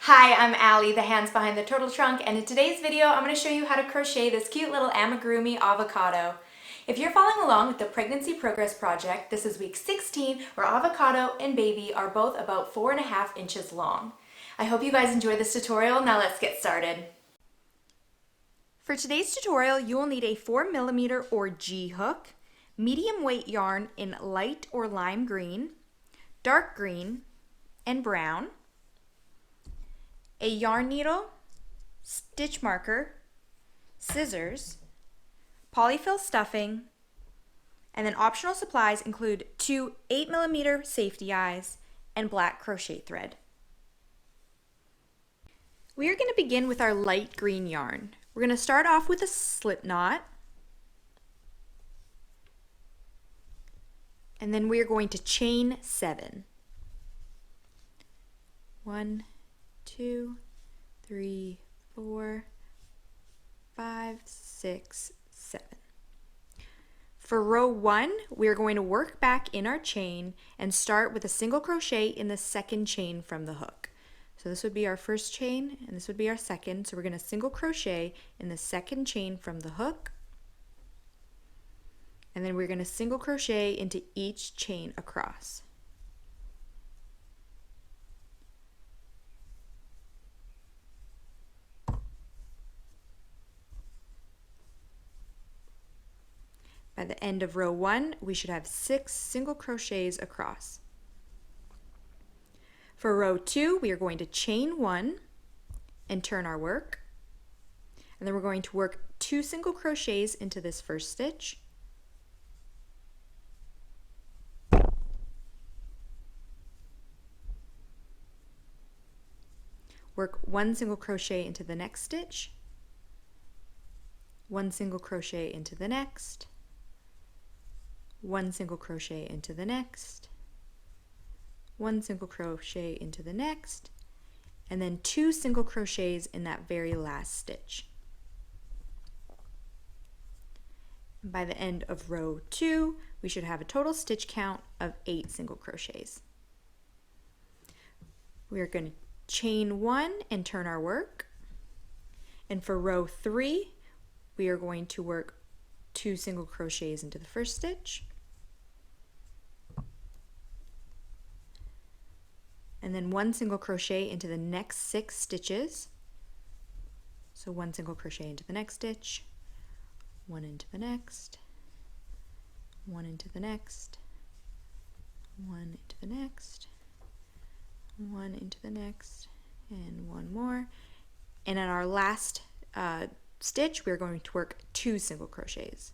Hi, I'm Allie, the hands behind the turtle trunk, and in today's video I'm going to show you how to crochet this cute little amigurumi avocado. If you're following along with the Pregnancy Progress Project, this is week 16 where avocado and baby are both about 4.5 inches long. I hope you guys enjoy this tutorial. Now let's get started. For today's tutorial, you will need a 4mm or G hook, medium weight yarn in light or lime green, dark green, and brown, a yarn needle, stitch marker, scissors, polyfill stuffing, and then optional supplies include 2 8mm safety eyes and black crochet thread. We are going to begin with our light green yarn. We're going to start off with a slip knot, and then we are going to chain 7. 1, 2, 3, 4, 5, 6, 7. For row 1, we are going to work back in our chain and start with a single crochet in the second chain from the hook. So this would be our first chain and this would be our second. So we're going to single crochet in the second chain from the hook. And then we're going to single crochet into each chain across. By the end of row 1, we should have 6 single crochets across. For row 2, we are going to chain 1 and turn our work. And then we're going to work 2 single crochets into this first stitch. Work 1 single crochet into the next stitch. 1 single crochet into the next. 1 single crochet into the next, 1 single crochet into the next, and then 2 single crochets in that very last stitch. And by the end of row 2, we should have a total stitch count of 8 single crochets. We are going to chain 1 and turn our work. And for row 3, we are going to work 2 single crochets into the first stitch, and then 1 single crochet into the next 6 stitches. So 1 single crochet into the next stitch, 1 into the next, 1 into the next, 1 into the next, 1 into the next, and 1 more. And in our last stitch, we're going to work 2 single crochets.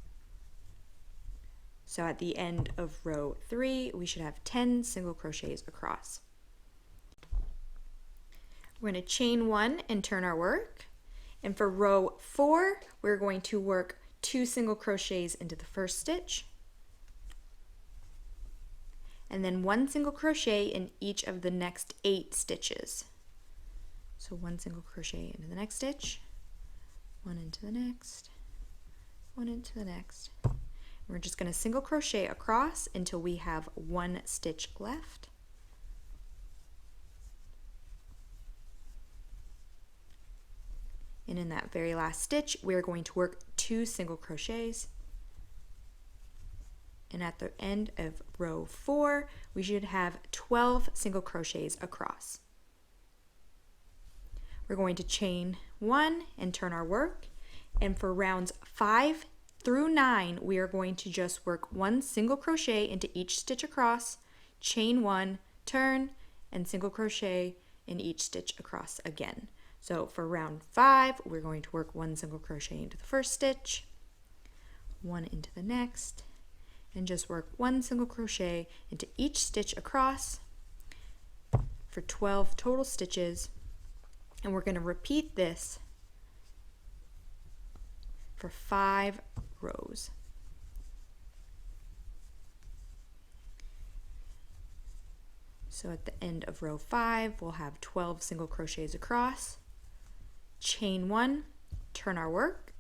So at the end of row 3, we should have 10 single crochets across. We're going to chain 1 and turn our work. And for row 4, we're going to work 2 single crochets into the first stitch. And then 1 single crochet in each of the next 8 stitches. So 1 single crochet into the next stitch, 1 into the next, 1 into the next. And we're just going to single crochet across until we have 1 stitch left. And in that very last stitch, we're going to work 2 single crochets. And at the end of row 4, we should have 12 single crochets across. We're going to chain 1 and turn our work. And for rounds 5 through 9, we are going to just work 1 single crochet into each stitch across, chain 1, turn, and single crochet in each stitch across again. So for round 5, we're going to work 1 single crochet into the first stitch, 1 into the next, and just work 1 single crochet into each stitch across for 12 total stitches. And we're going to repeat this for 5 rows. So at the end of row 5, we'll have 12 single crochets across, chain 1, turn our work,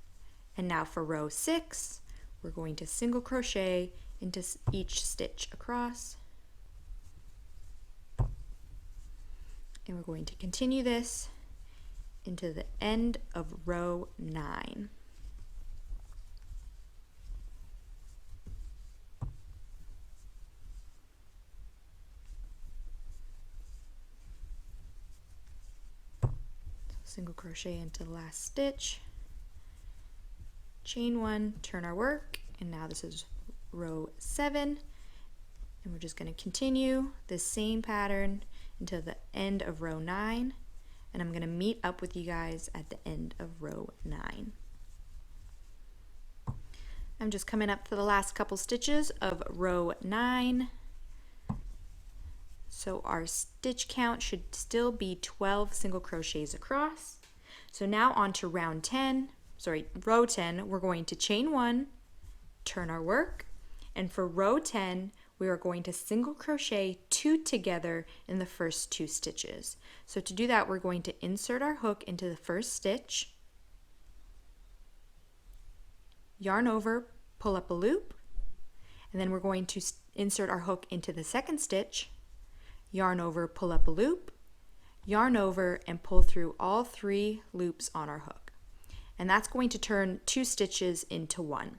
and now for row 6, we're going to single crochet into each stitch across, And we're going to continue this into the end of row 9. Single crochet into the last stitch, chain 1, turn our work, and now this is row 7, and we're just going to continue this same pattern until the end of row 9, and I'm going to meet up with you guys at the end of row 9. I'm just coming up for the last couple stitches of row 9. So our stitch count should still be 12 single crochets across. So now on to row 10, we're going to chain 1, turn our work, and for row 10, we are going to single crochet 2 together in the first 2 stitches. So to do that, we're going to insert our hook into the first stitch, yarn over, pull up a loop, and then we're going to insert our hook into the second stitch, yarn over, pull up a loop, yarn over, and pull through all 3 loops on our hook. And that's going to turn 2 stitches into 1.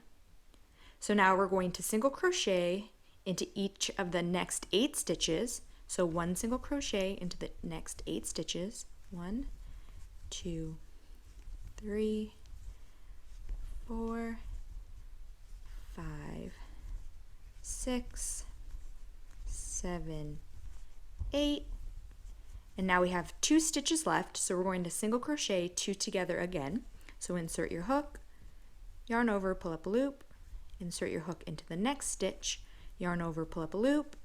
So now we're going to single crochet into each of the next 8 stitches. So 1 single crochet into the next 8 stitches. 1, 2, 3, 4, 5, 6, 7, 8, and now we have 2 stitches left, so we're going to single crochet 2 together again. So insert your hook, yarn over, pull up a loop, insert your hook into the next stitch, yarn over, pull up a loop,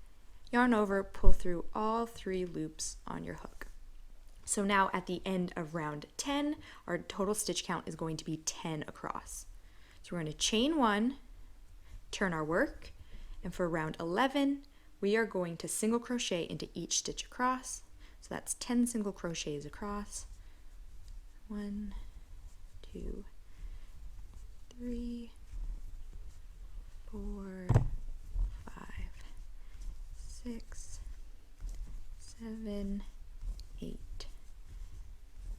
yarn over, pull through all 3 loops on your hook. So now at the end of round 10, our total stitch count is going to be 10 across. So we're going to chain 1, turn our work, and for round 11, we are going to single crochet into each stitch across. So that's 10 single crochets across. 1, 2, 3, 4, 5, 6, 7, 8,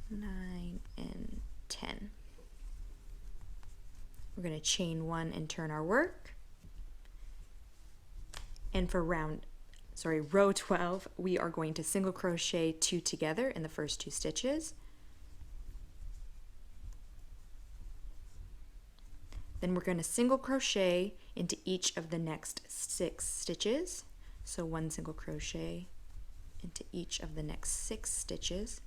9, and 10. We're going to chain 1 and turn our work. And for row 12, we are going to single crochet 2 together in the first 2 stitches. Then we're going to single crochet into each of the next 6 stitches. So 1 single crochet into each of the next 6 stitches.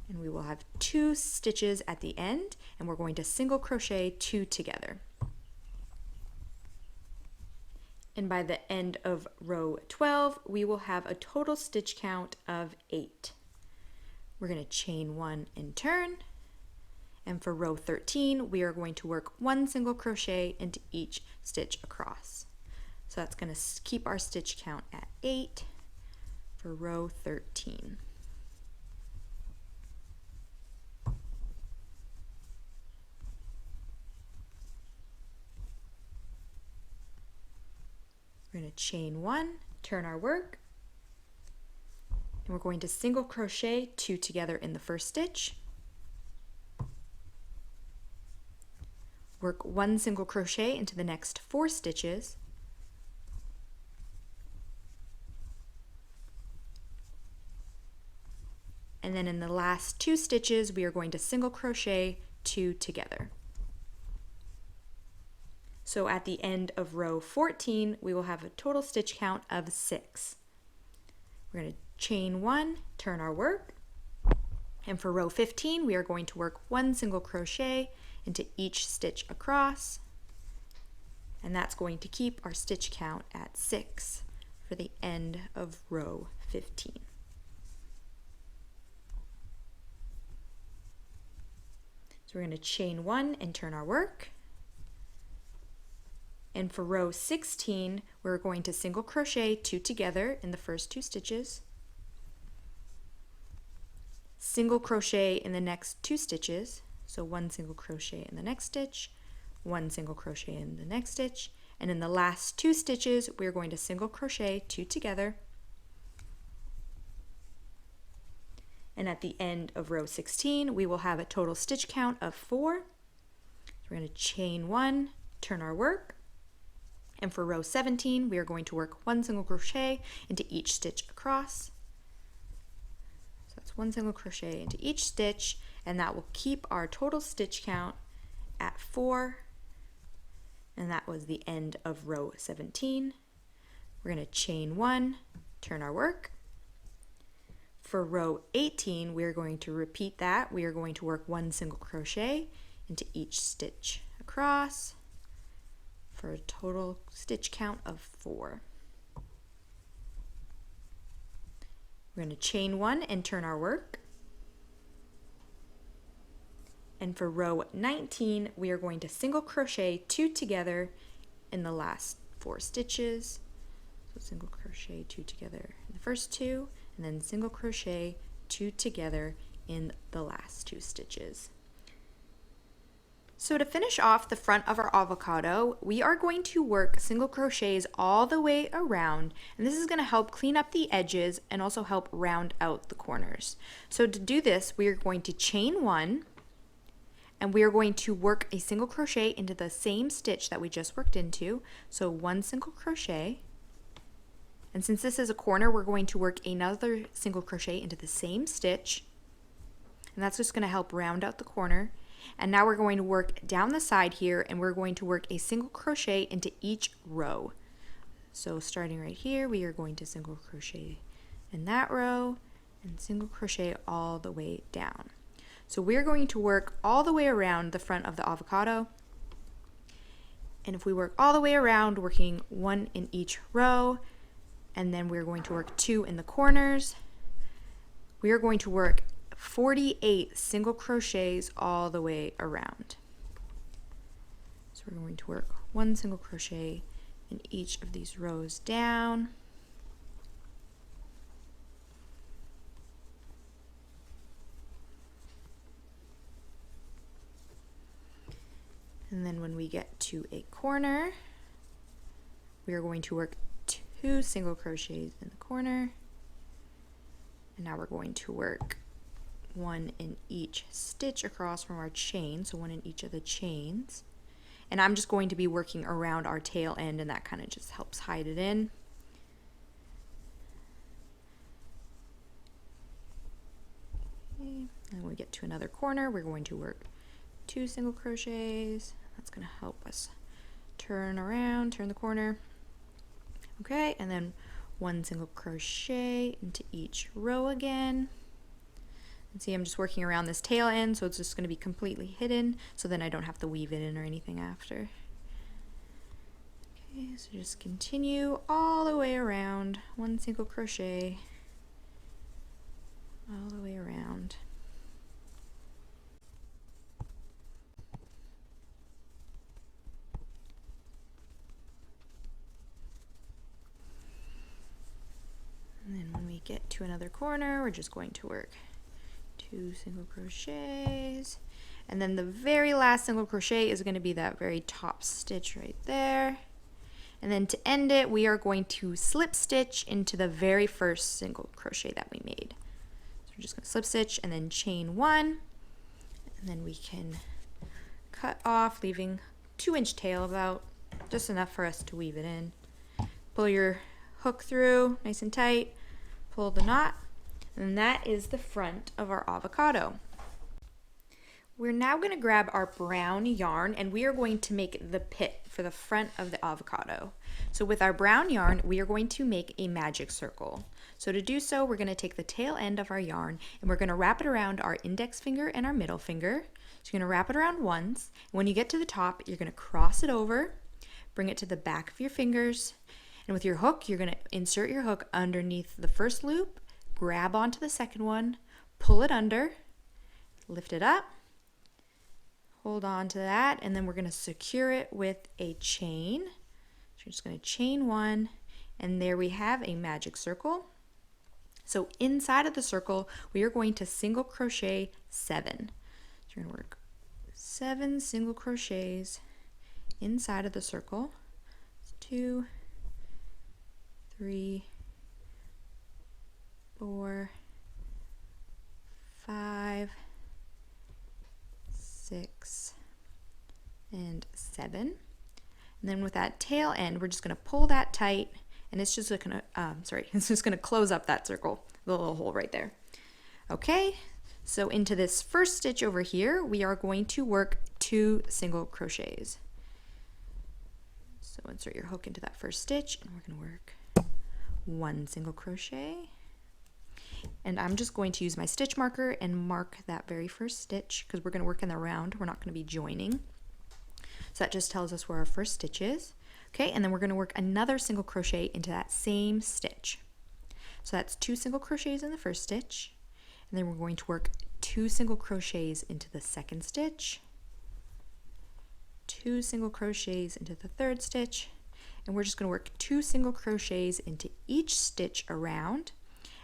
And we will have 2 stitches at the end, and we're going to single crochet 2 together. And by the end of row 12, we will have a total stitch count of 8. We're going to chain 1 and turn. And for row 13, we are going to work 1 single crochet into each stitch across. So that's going to keep our stitch count at 8 for row 13. We're going to chain 1, turn our work, and we're going to single crochet 2 together in the first stitch, work 1 single crochet into the next 4 stitches, and then in the last 2 stitches we are going to single crochet 2 together. So at the end of row 14, we will have a total stitch count of 6. We're going to chain 1, turn our work, and for row 15, we are going to work 1 single crochet into each stitch across, and that's going to keep our stitch count at 6 for the end of row 15. So we're going to chain 1 and turn our work. And for row 16, we're going to single crochet 2 together in the first 2 stitches, single crochet in the next 2 stitches, so 1 single crochet in the next stitch, 1 single crochet in the next stitch, and in the last 2 stitches we're going to single crochet 2 together, and at the end of row 16 we will have a total stitch count of 4. So we're going to chain 1, turn our work, and for row 17 we are going to work 1 single crochet into each stitch across. So that's 1 single crochet into each stitch, and that will keep our total stitch count at 4, and that was the end of row 17. We're going to chain 1, turn our work. For row 18 we are going to repeat that. We are going to work 1 single crochet into each stitch across for a total stitch count of 4. We're going to chain 1 and turn our work. And for row 19 we are going to single crochet 2 together in the last 4 stitches. So single crochet 2 together in the first 2, and then single crochet 2 together in the last 2 stitches. So to finish off the front of our avocado, we are going to work single crochets all the way around, and this is going to help clean up the edges and also help round out the corners. So to do this, we are going to chain 1, and we are going to work a single crochet into the same stitch that we just worked into. So 1 single crochet, and since this is a corner, we're going to work another single crochet into the same stitch, and that's just going to help round out the corner. And now we're going to work down the side here, and we're going to work a single crochet into each row. So starting right here, we are going to single crochet in that row and single crochet all the way down. So we're going to work all the way around the front of the avocado. And if we work all the way around, working 1 in each row, and then we're going to work 2 in the corners, we are going to work 48 single crochets all the way around. So we're going to work 1 single crochet in each of these rows down. And then when we get to a corner, we are going to work 2 single crochets in the corner. And now we're going to work 1 in each stitch across from our chain, so 1 in each of the chains. And I'm just going to be working around our tail end, and that kind of just helps hide it in. Okay. And when we get to another corner, we're going to work 2 single crochets. That's going to help us turn around, turn the corner. Okay, and then 1 single crochet into each row again. And see, I'm just working around this tail end, so it's just going to be completely hidden, so then I don't have to weave it in or anything after. Okay, so just continue all the way around, 1 single crochet all the way around. And then when we get to another corner, we're just going to work 2 single crochets, and then the very last single crochet is going to be that very top stitch right there. And then to end it, we are going to slip stitch into the very first single crochet that we made. So we're just going to slip stitch and then chain 1, and then we can cut off, leaving 2-inch tail, about just enough for us to weave it in. Pull your hook through nice and tight, pull the knot, and that is the front of our avocado. We're now going to grab our brown yarn, and we are going to make the pit for the front of the avocado. So with our brown yarn, we are going to make a magic circle. So to do so, we're going to take the tail end of our yarn, and we're going to wrap it around our index finger and our middle finger. So you're going to wrap it around once. When you get to the top, you're going to cross it over, bring it to the back of your fingers, and with your hook, you're going to insert your hook underneath the first loop, grab onto the second one, pull it under, lift it up, hold on to that, and then we're going to secure it with a chain. So you're just going to chain 1, and there we have a magic circle. So inside of the circle, we are going to single crochet 7. So you're going to work 7 single crochets inside of the circle. 2, 3, 4, 5, 6, and 7. And then with that tail end, we're just going to pull that tight, and it's just going to, it's just going to close up that circle, the little hole right there. Okay, so into this first stitch over here, we are going to work 2 single crochets. So insert your hook into that first stitch, and we're going to work 1 single crochet. And I'm just going to use my stitch marker and mark that very first stitch because we're going to work in the round. We're not going to be joining. So that just tells us where our first stitch is. Okay, and then we're going to work another single crochet into that same stitch. So that's 2 single crochets in the first stitch. And then we're going to work 2 single crochets into the second stitch, 2 single crochets into the third stitch, and we're just going to work 2 single crochets into each stitch around,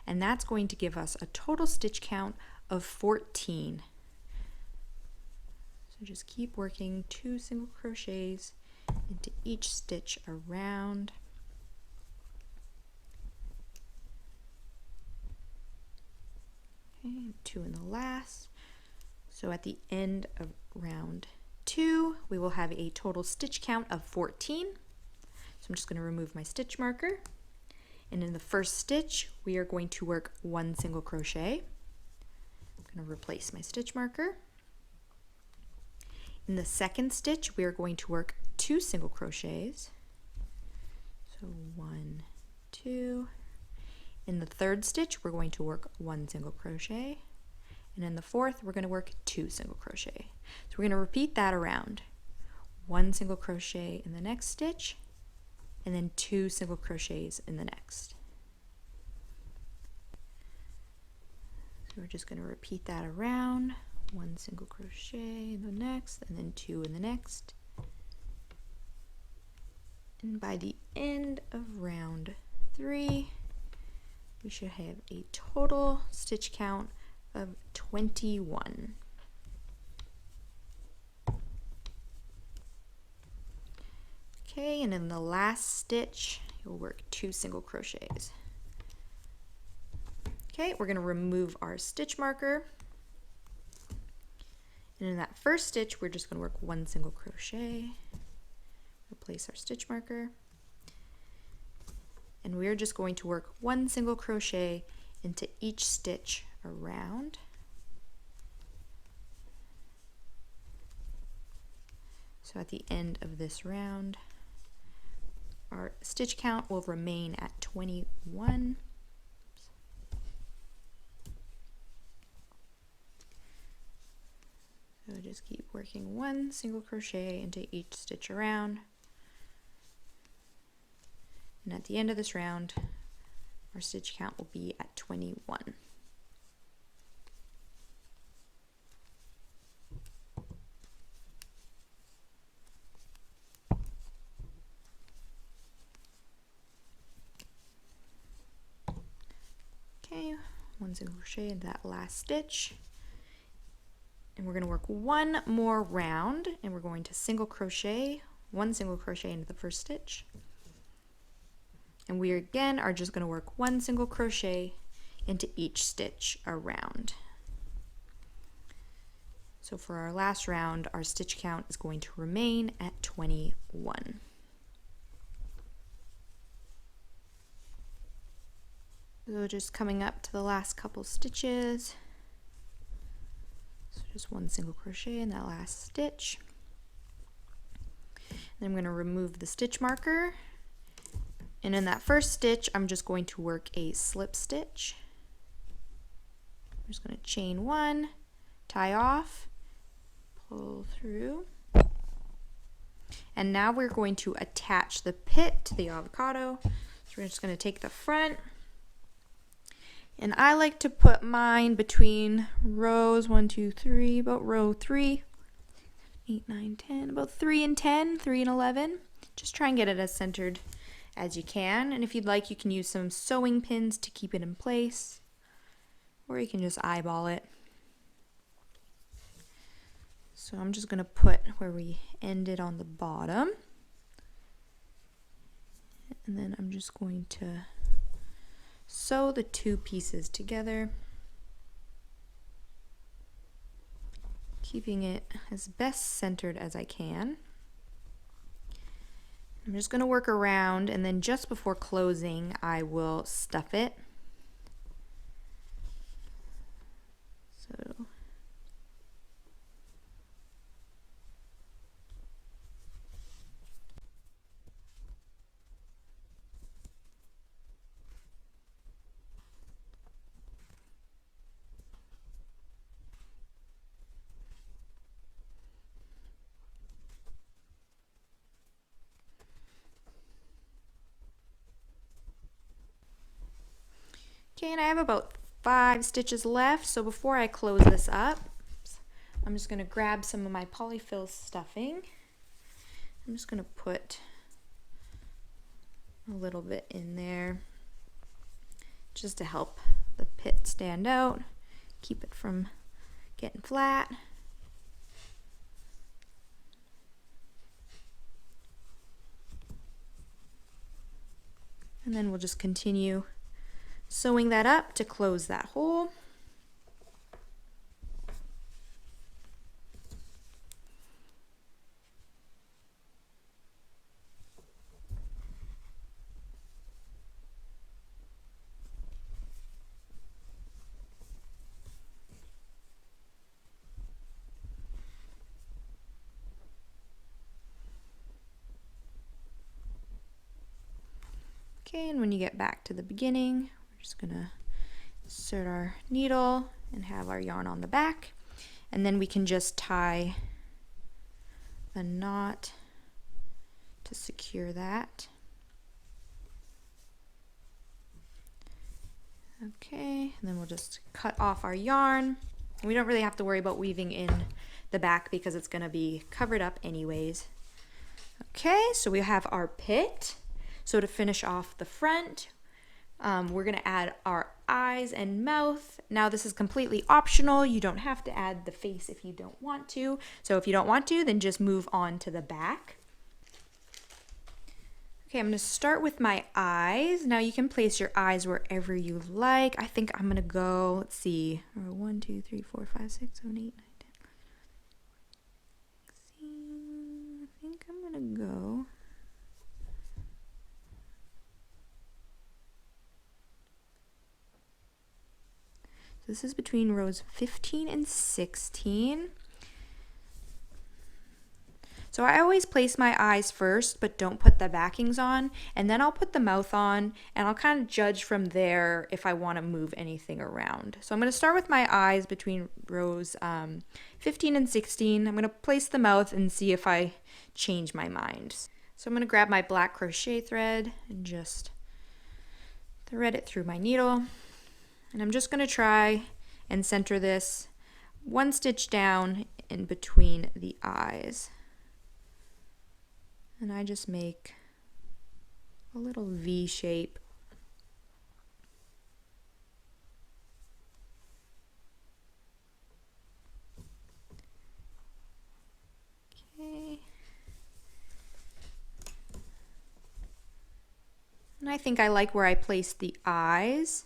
and that's going to give us a total stitch count of 14. So just keep working 2 single crochets into each stitch around. Okay, 2 in the last. So at the end of round 2, we will have a total stitch count of 14. So I'm just going to remove my stitch marker. And in the first stitch, we are going to work 1 single crochet. I'm going to replace my stitch marker. In the second stitch, we are going to work 2 single crochets. So 1, 2. In the third stitch, we're going to work 1 single crochet. And in the fourth, we're going to work 2 single crochet. So we're going to repeat that around. 1 single crochet in the next stitch, and then 2 single crochets in the next. So we're just going to repeat that around. 1 single crochet in the next, and then 2 in the next. And by the end of round 3, we should have a total stitch count of 21. Okay, and in the last stitch, you'll work 2 single crochets. Okay, we're going to remove our stitch marker. And in that first stitch, we're just going to work 1 single crochet. Replace our stitch marker. And we're just going to work 1 single crochet into each stitch around. So at the end of this round, our stitch count will remain at 21. So just keep working 1 single crochet into each stitch around. And at the end of this round, our stitch count will be at 21. Okay, 1 single crochet in that last stitch. And we're going to work 1 more round, and we're going to single crochet, 1 single crochet into the first stitch. And we again are just going to work 1 single crochet into each stitch around. So for our last round, our stitch count is going to remain at 21. So just coming up to the last couple stitches. So just 1 single crochet in that last stitch. Then I'm going to remove the stitch marker. And in that first stitch, I'm just going to work a slip stitch. I'm just going to chain 1, tie off, pull through. And now we're going to attach the pit to the avocado. So we're just going to take the front. And I like to put mine between rows 1, 2, 3, about row 3, 8, 9, 10, about 3 and 10, 3 and 11. Just try and get it as centered as you can, and if you'd like, you can use some sewing pins to keep it in place, or you can just eyeball it. So I'm just going to put where we ended on the bottom, And then I'm just going to sew the two pieces together, keeping it as best centered as I can. I'm just going to work around, and then just before closing I will stuff it. So okay, and I have about 5 stitches left, so before I close this up, I'm just going to grab some of my polyfill stuffing. I'm just going to put a little bit in there just to help the pit stand out, keep it from getting flat. And then we'll just continue sewing that up to close that hole. Okay, and when you get back to the beginning, we're just gonna insert our needle and have our yarn on the back, and then we can just tie a knot to secure that. Okay, and then we'll just cut off our yarn. We don't really have to worry about weaving in the back because it's gonna be covered up anyways. Okay, so we have our pit. So to finish off the front, we're gonna add our eyes and mouth. Now this is completely optional. You don't have to add the face if you don't want to. So if you don't want to, then just move on to the back. Okay, I'm gonna start with my eyes. Now you can place your eyes wherever you like. I think I'm gonna go, let's see, 1, 2, 3, 4, 5, 6, 7, 8, 9, 10. 16. I think I'm gonna go. This is between rows 15 and 16. So I always place my eyes first, but don't put the backings on, and then I'll put the mouth on, and I'll kind of judge from there if I want to move anything around. So I'm going to start with my eyes between rows 15 and 16. I'm going to place the mouth and see if I change my mind. So I'm going to grab my black crochet thread and just thread it through my needle. And I'm just going to try and center this 1 stitch down in between the eyes. And I just make a little V shape. Okay. And I think I like where I placed the eyes.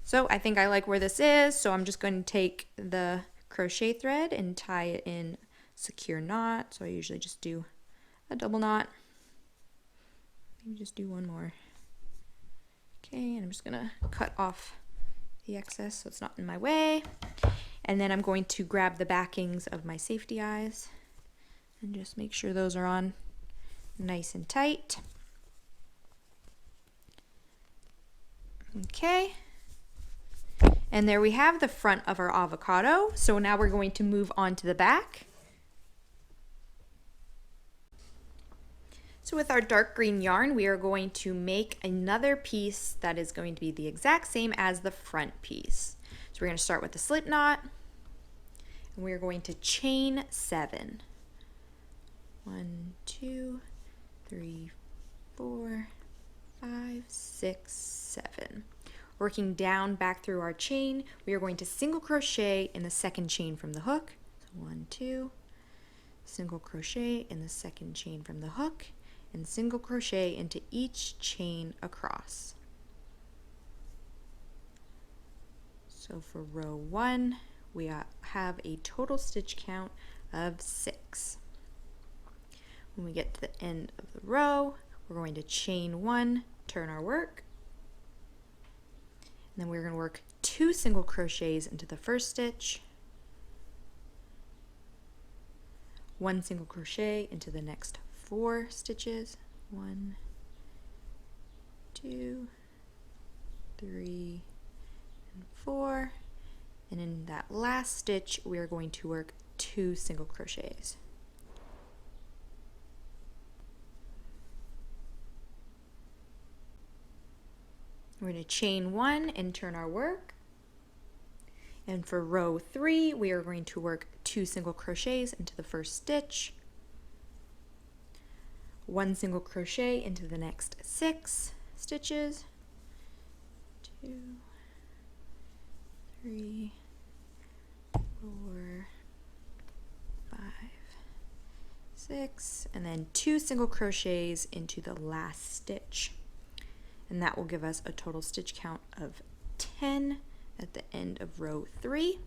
So I think I like where this is, so I'm just going to take the crochet thread and tie it in secure knot. So I usually just do a double knot. Maybe just do one more. Okay, and I'm just gonna cut off the excess so it's not in my way. And then I'm going to grab the backings of my safety eyes and just make sure those are on nice and tight. Okay. And there we have the front of our avocado. So now we're going to move on to the back. So with our dark green yarn, we are going to make another piece that is going to be the exact same as the front piece. So we're going to start with the slip knot, and we're going to chain 7. 1, 2, 3, 4, 5, 6, 7. Working down back through our chain, we are going to single crochet in the second chain from the hook. So 1, 2, single crochet in the second chain from the hook, and single crochet into each chain across. So for row 1, we have a total stitch count of 6. When we get to the end of the row, we're going to chain 1, turn our work, and then we're going to work 2 single crochets into the first stitch, 1 single crochet into the next 4 stitches, 1, 2, 3, and 4, and in that last stitch we are going to work 2 single crochets. We're going to chain 1 and turn our work, and for row 3 we are going to work 2 single crochets into the first stitch, 1 single crochet into the next 6 stitches, 2, 3, 4, 5, 6, and then 2 single crochets into the last stitch. And that will give us a total stitch count of 10 at the end of row 3.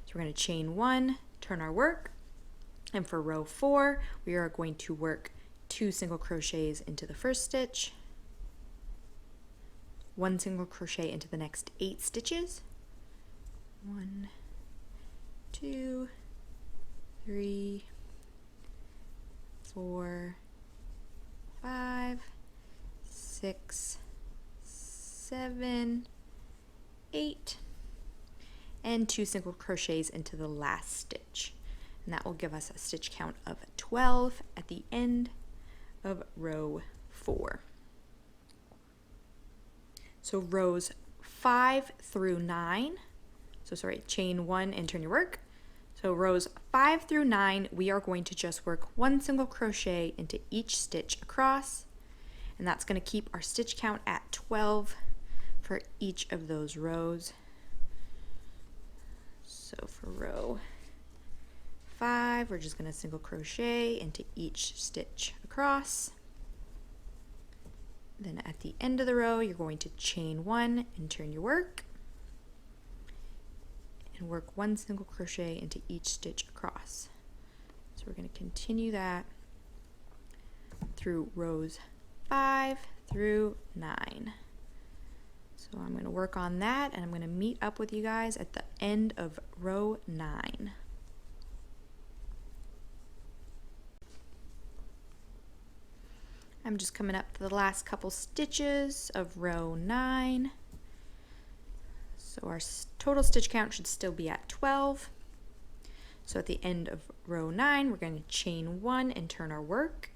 So we're going to chain 1, turn our work, and for row 4 we are going to work 2 single crochets into the first stitch, 1 single crochet into the next 8 stitches, 1, 2, 3, 4, 5, 6, 7, 8, and 2 single crochets into the last stitch. And that will give us a stitch count of 12 at the end of row 4. So rows 5 through 9, chain 1 and turn your work. So rows 5 through 9, we are going to just work 1 single crochet into each stitch across, and that's going to keep our stitch count at 12 for each of those rows. So for row 5, we're just going to single crochet into each stitch across. Then at the end of the row, you're going to chain 1 and turn your work, and work 1 single crochet into each stitch across. So we're going to continue that through rows 5 through 9. So I'm going to work on that, and I'm going to meet up with you guys at the end of row 9. I'm just coming up to the last couple stitches of row 9. So our total stitch count should still be at 12. So at the end of row 9, we're going to chain 1 and turn our work.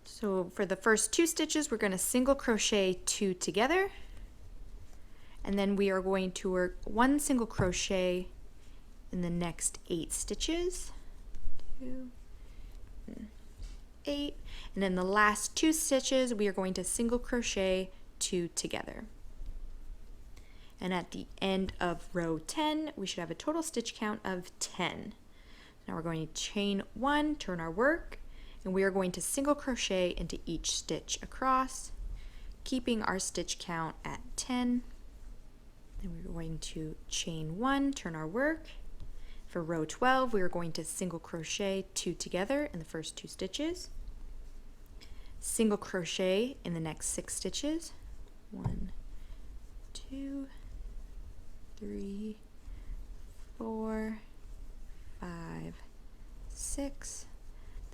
So for the first 2 stitches, we're going to single crochet 2 together, and then we are going to work 1 single crochet in the next 8 stitches, 2, 8, and in the last 2 stitches we are going to single crochet 2 together. And at the end of row 10, we should have a total stitch count of 10. Now we're going to chain 1, turn our work, and we are going to single crochet into each stitch across, keeping our stitch count at 10. And we're going to chain 1, turn our work. For row 12, we are going to single crochet 2 together in the first 2 stitches, single crochet in the next 6 stitches, 1, 2, 3, 4, 5, 6,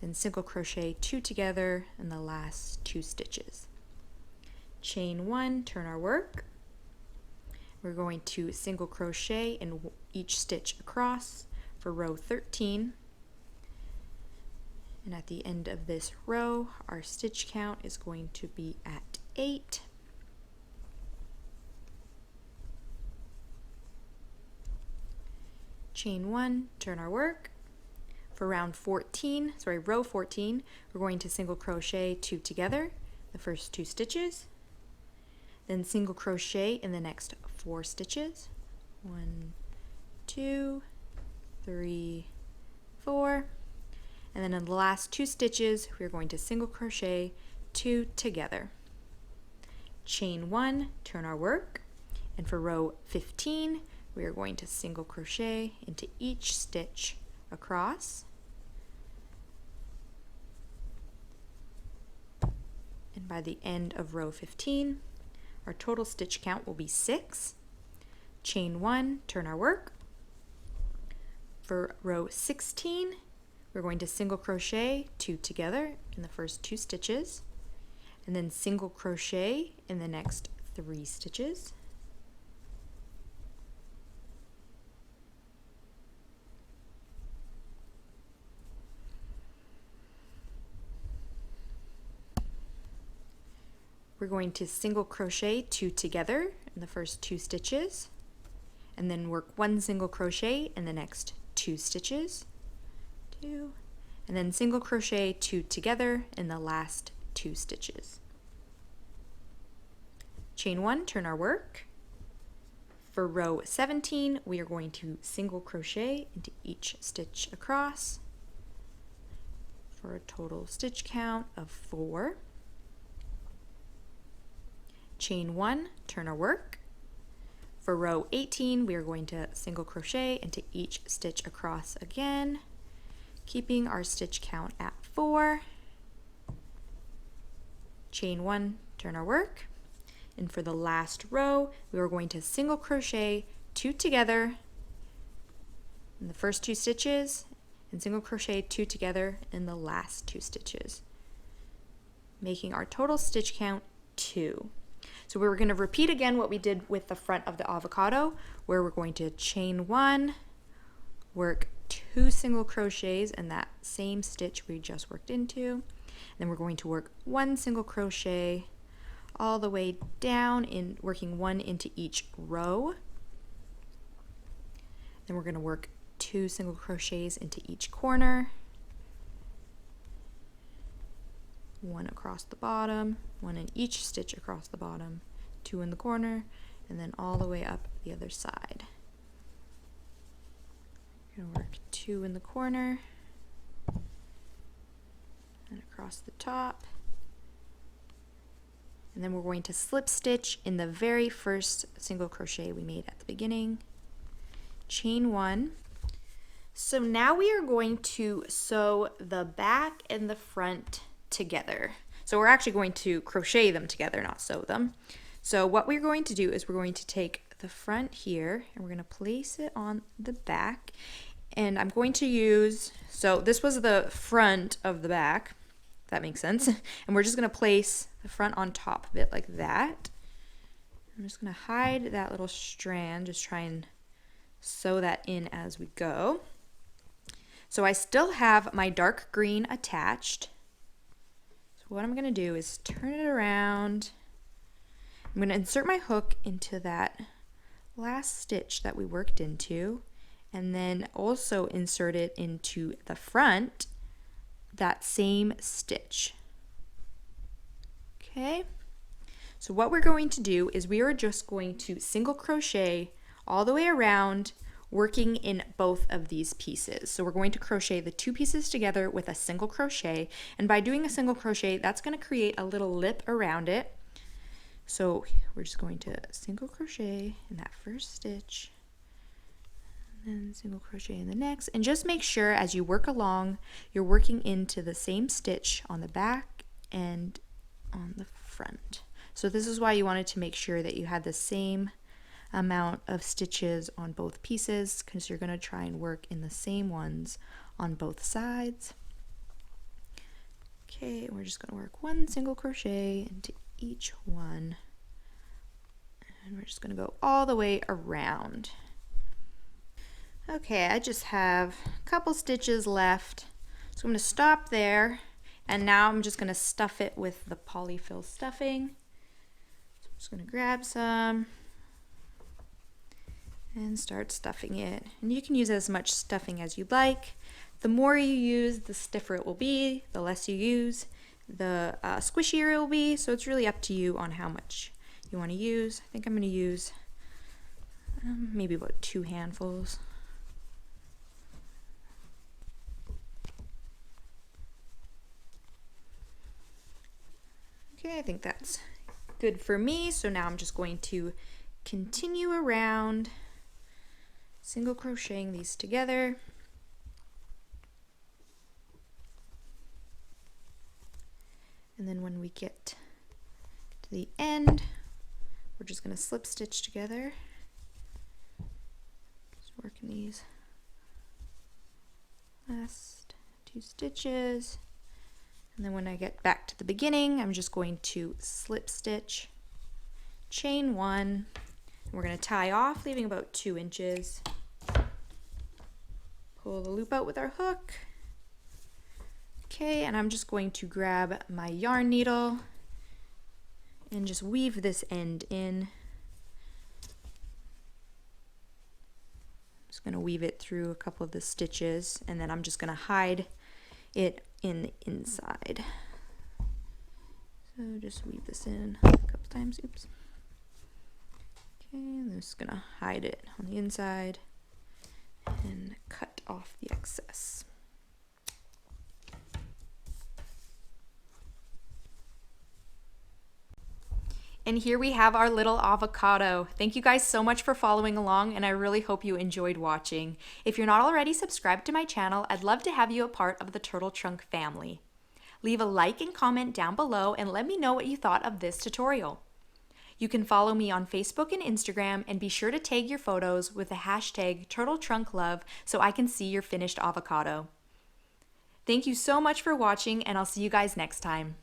then single crochet 2 together in the last 2 stitches. Chain 1, turn our work. We're going to single crochet in each stitch across for row 13. And at the end of this row, our stitch count is going to be at 8. Chain 1, turn our work. For row 14, we're going to single crochet 2 together, the first 2 stitches, then single crochet in the next 4 stitches, 1, 2, 3, 4, and then in the last 2 stitches we're going to single crochet 2 together. Chain 1, turn our work, and for row 15 we are going to single crochet into each stitch across. And by the end of row 15, our total stitch count will be 6. Chain 1, turn our work. For row 16, we're going to single crochet 2 together in the first 2 stitches, and then single crochet in the next 3 stitches. We're going to single crochet 2 together in the first 2 stitches, and then work 1 single crochet in the next 2 stitches, 2, and then single crochet 2 together in the last 2 stitches. Chain 1, turn our work. For row 17, we are going to single crochet into each stitch across for a total stitch count of 4. Chain 1, turn our work. For row 18, we are going to single crochet into each stitch across again, keeping our stitch count at 4. Chain 1, turn our work. And for the last row, we are going to single crochet 2 together in the first 2 stitches and single crochet 2 together in the last 2 stitches, making our total stitch count 2. So we're going to repeat again what we did with the front of the avocado, where we're going to chain 1, work 2 single crochets in that same stitch we just worked into. Then we're going to work 1 single crochet all the way down, in working 1 into each row. Then we're going to work 2 single crochets into each corner, 1 across the bottom, 1 in each stitch across the bottom, 2 in the corner, and then all the way up the other side. We're going to work 2 in the corner and across the top. And then we're going to slip stitch in the very first single crochet we made at the beginning. Chain 1. So now we are going to sew the back and the front together. So we're actually going to crochet them together, not sew them. So what we're going to do is we're going to take the front here and we're going to place it on the back. And I'm going to use, so this was the front of the back, if that makes sense. And we're just going to place the front on top of it like that. I'm just going to hide that little strand, just try and sew that in as we go. So I still have my dark green attached. So what I'm going to do is turn it around. I'm going to insert my hook into that last stitch that we worked into, and then also insert it into the front, that same stitch. Okay, so what we're going to do is we are just going to single crochet all the way around, working in both of these pieces. So we're going to crochet the 2 pieces together with a single crochet, and by doing a single crochet, that's going to create a little lip around it. So we're just going to single crochet in that first stitch, and then single crochet in the next, and just make sure as you work along, you're working into the same stitch on the back and on the front. So this is why you wanted to make sure that you had the same amount of stitches on both pieces, because you're going to try and work in the same ones on both sides. Okay, we're just going to work 1 single crochet into each one, and we're just going to go all the way around. Okay, I just have a couple stitches left, so I'm going to stop there, and now I'm just going to stuff it with the polyfill stuffing. So I'm just going to grab some and start stuffing it. And you can use as much stuffing as you'd like. The more you use, the stiffer it will be. The less you use, the squishier it will be. So it's really up to you on how much you want to use. I think I'm going to use maybe about 2 handfuls. Okay, I think that's good for me. So now I'm just going to continue around, single crocheting these together. And then when we get to the end, we're just going to slip stitch together. Just working these last 2 stitches. And then when I get back to the beginning, I'm just going to slip stitch, chain 1. We're going to tie off, leaving about 2 inches. Pull the loop out with our hook. Okay, and I'm just going to grab my yarn needle and just weave this end in. I'm just going to weave it through a couple of the stitches, and then I'm just going to hide it in the inside. So just weave this in a couple times. Oops. Okay, I'm just going to hide it on the inside and cut off the excess. And here we have our little avocado. Thank you guys so much for following along, and I really hope you enjoyed watching. If you're not already subscribed to my channel, I'd love to have you a part of the Turtle Trunk family. Leave a like and comment down below and let me know what you thought of this tutorial. You can follow me on Facebook and Instagram, and be sure to tag your photos with the hashtag TurtleTrunkLove so I can see your finished avocado. Thank you so much for watching, and I'll see you guys next time.